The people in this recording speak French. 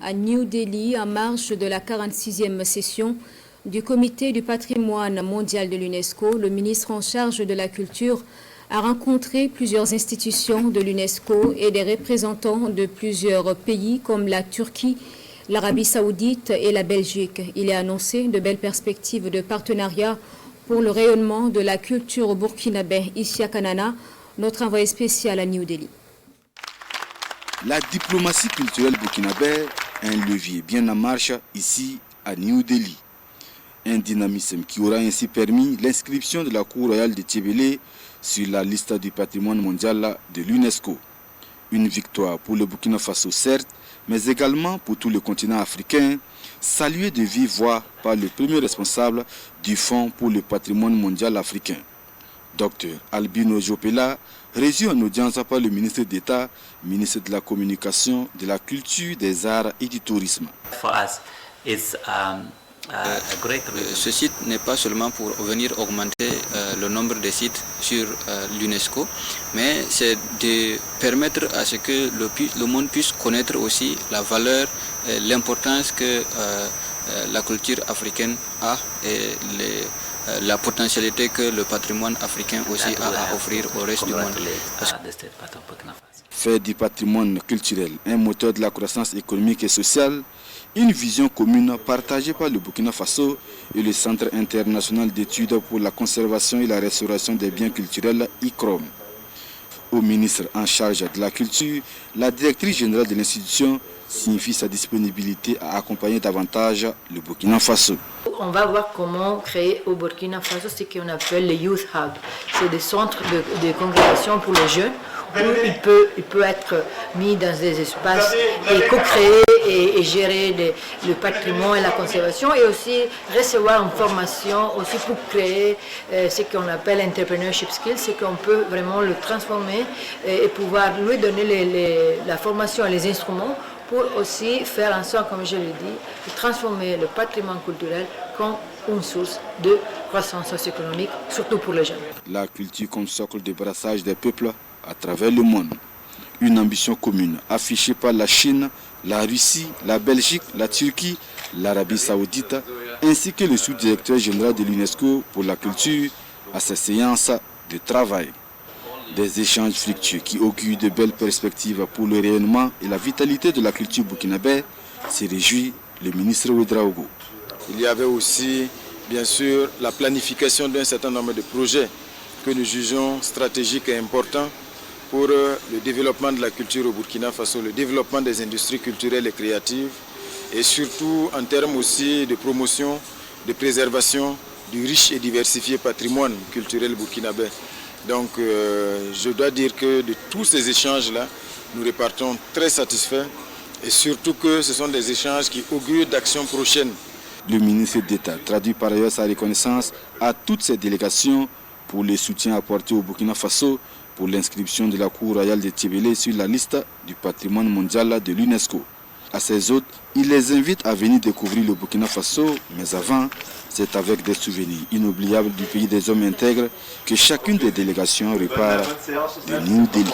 à New Delhi en marge de la 46e session du Comité du patrimoine mondial de l'UNESCO, le ministre en charge de la culture a rencontré plusieurs institutions de l'UNESCO et des représentants de plusieurs pays comme la Turquie, l'Arabie Saoudite et la Belgique. Il a annoncé de belles perspectives de partenariat pour le rayonnement de la culture burkinabé ici à Kanana, notre envoyé spécial à New Delhi. La diplomatie culturelle burkinabé est un levier bien en marche ici à New Delhi. Un dynamisme qui aura ainsi permis l'inscription de la Cour royale de Tchébélé sur la liste du patrimoine mondial de l'UNESCO. Une victoire pour le Burkina Faso certes, mais également pour tout le continent africain, salué de vive voix par le premier responsable du Fonds pour le patrimoine mondial africain. Dr Albino Jopela, reçu en audience par le ministre d'État, ministre de la Communication, de la Culture, des Arts et du Tourisme. Ce site n'est pas seulement pour venir augmenter le nombre de sites sur l'UNESCO, mais c'est de permettre à ce que le monde puisse connaître aussi la valeur, l'importance que la culture africaine a et la potentialité que le patrimoine africain aussi a à offrir au reste du monde. Faire du patrimoine culturel un moteur de la croissance économique et sociale, une vision commune partagée par le Burkina Faso et le Centre international d'études pour la conservation et la restauration des biens culturels ICROM. Au ministre en charge de la culture, la directrice générale de l'institution signifie sa disponibilité à accompagner davantage le Burkina Faso. On va voir comment créer au Burkina Faso ce qu'on appelle les Youth Hub. C'est des centres de congrégation pour les jeunes où il peut être mis dans des espaces et co-créer et gérer le patrimoine et la conservation et aussi recevoir une formation aussi pour créer ce qu'on appelle entrepreneurship skills, c'est qu'on peut vraiment le transformer et pouvoir lui donner la formation et les instruments pour aussi faire en sorte, comme je l'ai dit, de transformer le patrimoine culturel comme une source de croissance socio-économique, surtout pour les jeunes. La culture comme socle de brassage des peuples à travers le monde. Une ambition commune affichée par la Chine, la Russie, la Belgique, la Turquie, l'Arabie Saoudite, ainsi que le sous-directeur général de l'UNESCO pour la culture à ces séances de travail. Des échanges fructueux qui augurent de belles perspectives pour le rayonnement et la vitalité de la culture burkinabé, s'est réjoui le ministre Ouedraogo. Il y avait aussi, bien sûr, la planification d'un certain nombre de projets que nous jugeons stratégiques et importants pour le développement de la culture au Burkina Faso, le développement des industries culturelles et créatives et surtout en termes aussi de promotion, de préservation du riche et diversifié patrimoine culturel burkinabé. Donc je dois dire que de tous ces échanges-là, nous repartons très satisfaits et surtout que ce sont des échanges qui augurent d'actions prochaines. Le ministre d'État traduit par ailleurs sa reconnaissance à toutes ces délégations pour le soutien apporté au Burkina Faso pour l'inscription de la Cour royale de Tchébélé sur la liste du patrimoine mondial de l'UNESCO. À ces autres, il les invite à venir découvrir le Burkina Faso, mais avant, c'est avec des souvenirs inoubliables du pays des hommes intègres que chacune des délégations repart de New Delhi.